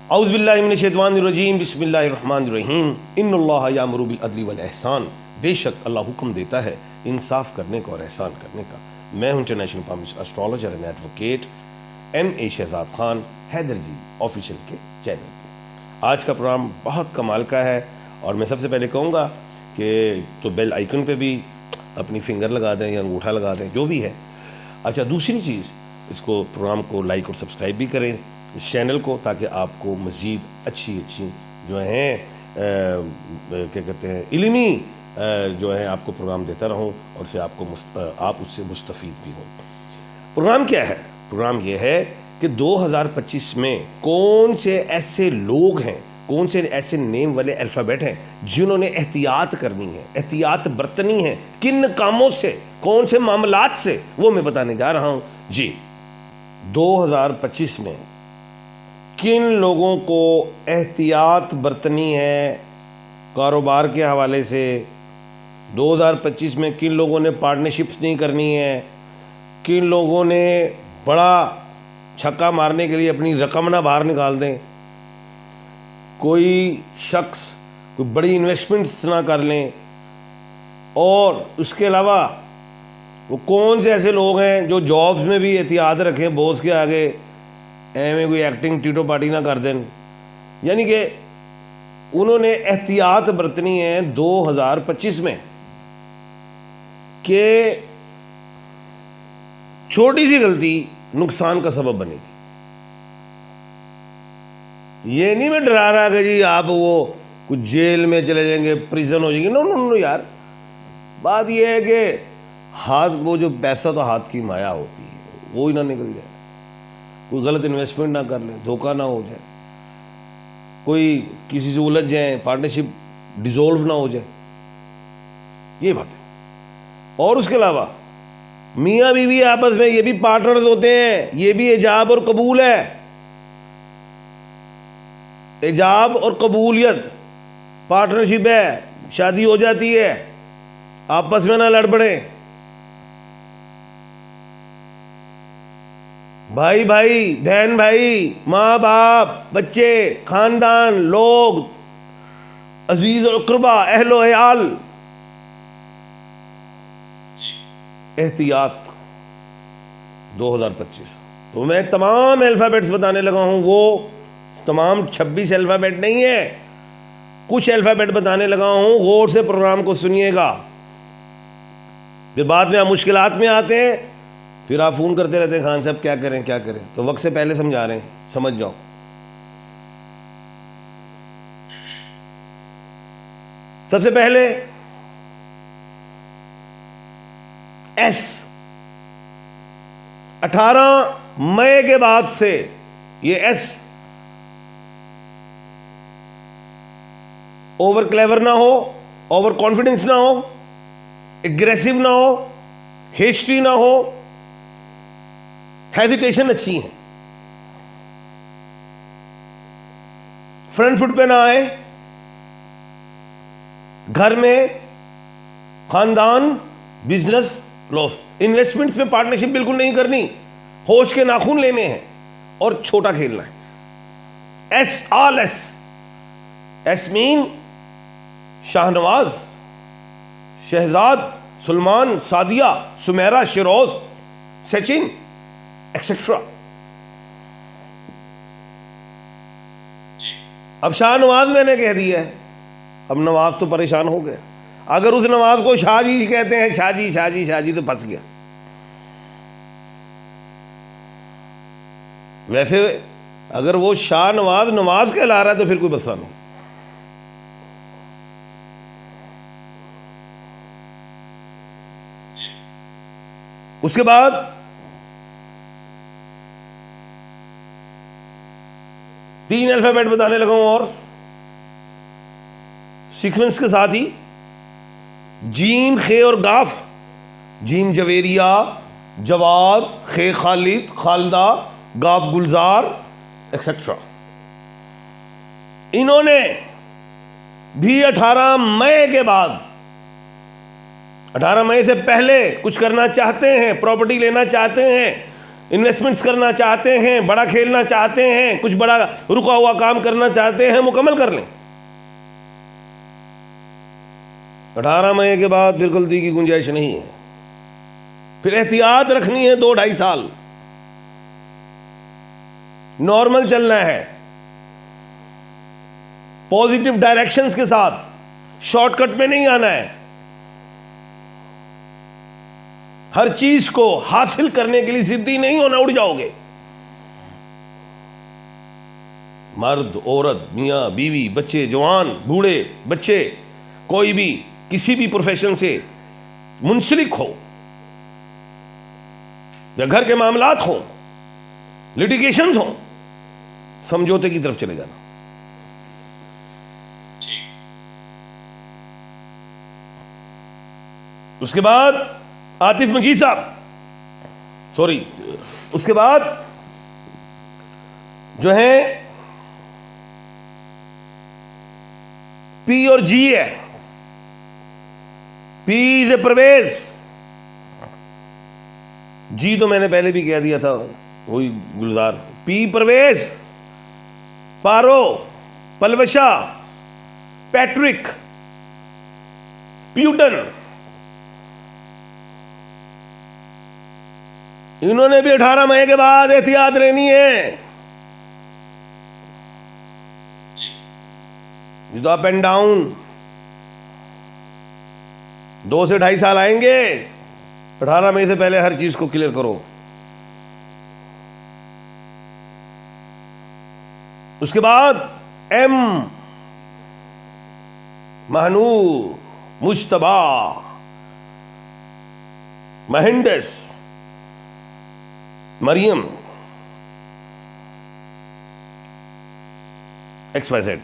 औज़ुबिल्लाहि मिनश्शैतानिर्रजीम बिस्मिल्लाहिर्रहमानिर्रहीम इन्नल्लाह यामुरु बिल अदली वल एहसान। बेशक अल्लाह हुक्म देता है इंसाफ करने का और एहसान करने का। मैं हूं international published astrologer and advocate MA Shahzad Khan Haider ji official के चैनल पे। आज का प्रोग्राम बहुत कमाल का है और मैं सबसे पहले कहूँगा कि तो बेल आइकन पे भी अपनी फिंगर लगा दें या अंगूठा लगा दें, जो भी है। अच्छा, दूसरी चीज़, इसको प्रोग्राम को लाइक और सब्सक्राइब भी करें इस चैनल को, ताकि आपको मज़ीद अच्छी जो हैं क्या कहते हैं इल्मी जो है आपको प्रोग्राम देता रहूं और फिर आप उससे मुस्तफ़ीद भी हों। प्रोग्राम क्या है? प्रोग्राम ये है कि 2025 में कौन से ऐसे लोग हैं, कौन से ऐसे नेम वाले अल्फ़ाबेट हैं जिन्होंने एहतियात करनी है, एहतियात बरतनी है, किन कामों से, कौन से मामलात से, वो मैं बताने जा रहा हूं जी। 2025 में किन लोगों को एहतियात बरतनी है कारोबार के हवाले से, 2025 में किन लोगों ने पार्टनरशिप्स नहीं करनी है, किन लोगों ने बड़ा छक्का मारने के लिए अपनी रकम ना बाहर निकाल दें, कोई शख्स कोई बड़ी इन्वेस्टमेंट्स ना कर लें, और उसके अलावा वो कौन से ऐसे लोग हैं जो जॉब्स में भी एहतियात रखें, बॉस के आगे एवं कोई एक्टिंग टीटो पार्टी ना कर दें। यानी कि उन्होंने एहतियात बरतनी है 2025 में कि छोटी सी गलती नुकसान का सबब बनेगी। ये नहीं मैं डरा रहा कि जी आप वो कुछ जेल में चले जाएंगे, प्रिजन हो जाएंगे। नो नो नो यार, बात ये है कि हाथ, वो जो पैसा तो हाथ की माया होती है, वो ही ना निकल जाए, कोई गलत इन्वेस्टमेंट ना कर ले, धोखा ना हो जाए, कोई किसी से उलझ जाए, पार्टनरशिप डिसॉल्व ना हो जाए, ये बात है। और उसके अलावा मियाँ बीवी आपस में ये भी पार्टनर्स होते हैं, ये भी इजाब और कबूल है। इजाब और कबूलियत पार्टनरशिप है, शादी हो जाती है, आपस में ना लड़ पड़े, भाई भाई, बहन भाई, माँ बाप, बच्चे, खानदान, लोग, अजीज और अक़रबा, अहलो अयाल, एहतियात 2025। तो मैं तमाम अल्फ़ाबेट्स बताने लगा हूं, वो तमाम 26 अल्फ़ाबेट नहीं है, कुछ अल्फ़ाबेट बताने लगा हूं। गौर से प्रोग्राम को सुनिएगा, फिर बाद में आप मुश्किलात में आते हैं, फिर आप फ़ोन करते रहते हैं, खान साहब क्या करें क्या करें। तो वक्त से पहले समझा रहे हैं, समझ जाओ। सबसे पहले एस, 18 मई के बाद से ये एस ओवर क्लेवर ना हो, ओवर कॉन्फिडेंस ना हो, एग्रेसिव ना हो, हेस्टी ना हो, हेजिटेशन अच्छी है, फ्रंट फुट पे ना आए, घर में, खानदान, बिजनेस लॉस, इन्वेस्टमेंट्स में पार्टनरशिप बिल्कुल नहीं करनी, होश के नाखून लेने हैं और छोटा खेलना है। S, all S. S mean Shahnawaz, Shahzad, Salman, Sadia, Sumera, Shiroz, Sachin, etcetera. अब शाहनवाज मैंने कह दिया है, अब नवाज तो परेशान हो गया। अगर उस नवाज को शाहजी कहते हैं, शाहजी शाहजी शाहजी, तो फंस गया। वैसे अगर वो शाह नवाज नवाज कहला रहा है तो फिर कोई मसला नहीं। उसके बाद तीन अल्फाबेट बताने लगा हूं और सीक्वेंस के साथ ही, जीम, खे और गाफ। जीम जवेरिया, जवाद, खे खालिद, खालदा, गाफ गुलजार, एक्सेट्रा। इन्होंने भी 18 मई के बाद, 18 मई से पहले कुछ करना चाहते हैं, प्रॉपर्टी लेना चाहते हैं, इन्वेस्टमेंट्स करना चाहते हैं, बड़ा खेलना चाहते हैं, कुछ बड़ा रुका हुआ काम करना चाहते हैं, मुकम्मल कर लें। 18 मई के बाद फिर गलती की गुंजाइश नहीं है। फिर एहतियात रखनी है 2-2.5 साल, नॉर्मल चलना है, पॉजिटिव डायरेक्शंस के साथ, शॉर्टकट में नहीं आना है। हर चीज को हासिल करने के लिए जिद्दी नहीं होना, उड़ जाओगे। मर्द, औरत, मियां, बीवी, बच्चे, जवान, बूढ़े, बच्चे, कोई भी किसी भी प्रोफेशन से मुंसलिक हो या घर के मामलात हो, लिटिगेशंस हो, समझौते की तरफ चले जाना। उसके बाद आतिफ मजीद साहब, सॉरी, उसके बाद जो है पी और जी है। पी इज ए परवेज, जी तो मैंने पहले भी कह दिया था, वही गुलजार। पी परवेज, पारो, पलवशा, पैट्रिक, प्यूटन, इन्होंने भी 18 मई के बाद एहतियात लेनी है। ये तो अप एंड डाउन 2 से 2.5 साल आएंगे। 18 मई से पहले हर चीज को क्लियर करो। उसके बाद एम, महनूर, मुश्तबा, महिंदस, मरियम, XYZ।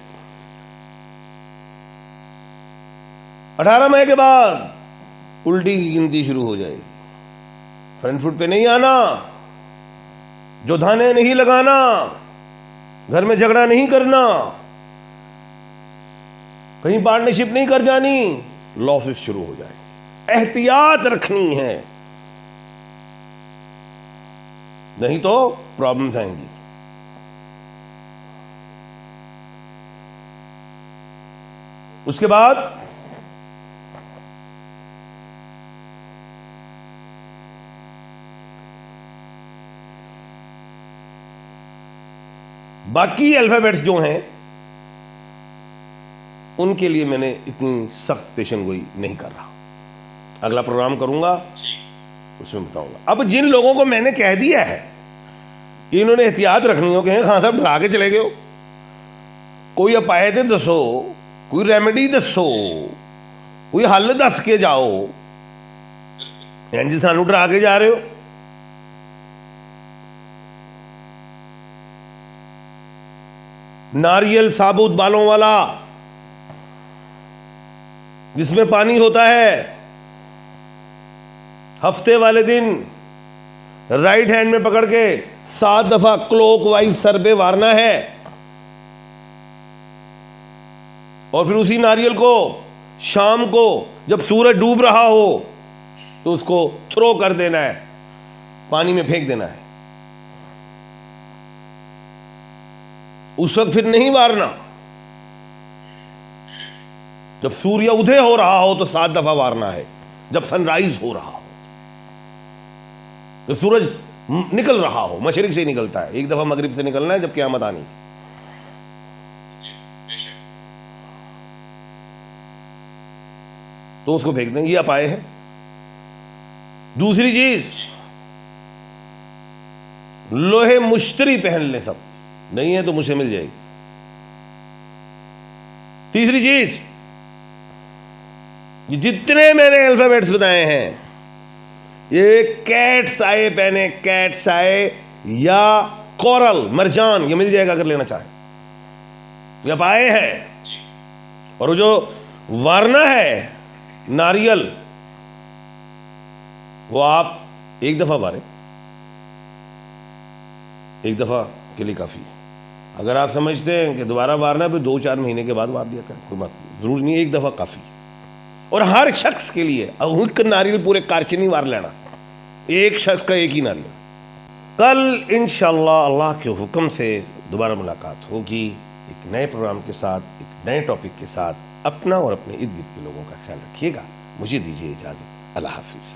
18 मई के बाद उल्टी की गिनती शुरू हो जाएगी। फ्रंट फुट पे नहीं आना, जो धाने नहीं लगाना, घर में झगड़ा नहीं करना, कहीं पार्टनरशिप नहीं कर जानी, लॉसेस शुरू हो जाए। एहतियात रखनी है, नहीं तो प्रॉब्लम्स आएंगी। उसके बाद बाकी अल्फाबेट्स जो हैं उनके लिए मैंने इतनी सख्त पेशन गोई नहीं कर रहा। अगला प्रोग्राम करूंगा, उसमें बताऊंगा। अब जिन लोगों को मैंने कह दिया है कि इन्होंने एहतियात रखनी हो, कहें खान साहब डरा के चले गए हो, कोई अपायते दसो, कोई रेमेडी दसो, कोई हल दस के जाओ, जी सानू डरा के जा रहे हो। नारियल साबुत बालों वाला जिसमें पानी होता है, हफ्ते वाले दिन राइट हैंड में पकड़ के 7 दफा क्लॉकवाइज सर पे वारना है, और फिर उसी नारियल को शाम को जब सूरज डूब रहा हो तो उसको थ्रो कर देना है, पानी में फेंक देना है। उस वक्त फिर नहीं वारना। जब सूर्य उदय हो रहा हो तो 7 दफा वारना है, जब सनराइज हो रहा हो, जब सूरज निकल रहा हो, मशरिक से निकलता है, 1 दफा मगरिब से निकलना है जब क़यामत आनी। तो उसको फेंक दें, ये अपाय है। दूसरी चीज, लोहे मुश्तरी पहन ले, सब नहीं है तो मुझसे मिल जाएगी। तीसरी चीज, ये जितने मैंने अल्फाबेट्स बताए हैं, ये कैट्स आए पहने, कैट्स आए या कोरल, मरजान, ये मिल जाएगा अगर लेना चाहे, ये अपाय है। और जो वारना है नारियल, वो आप 1 दफा वारें, 1 दफा के लिए काफी है। अगर आप समझते हैं कि दोबारा वारना है, 2-4 महीने के बाद वार दिया करें, कोई बात जरूरी नहीं, 1 दफा काफी। और हर शख्स के लिए नारियल पूरे कारचनी वार लेना, एक शख्स का एक ही नारियल। कल इंशाअल्लाह अल्लाह के हुक्म से दोबारा मुलाकात होगी एक नए प्रोग्राम के साथ, एक नए टॉपिक के साथ। अपना और अपने इर्द गिर्द के लोगों का ख्याल रखिएगा। मुझे दीजिए इजाज़त। अल्लाह हाफिज़।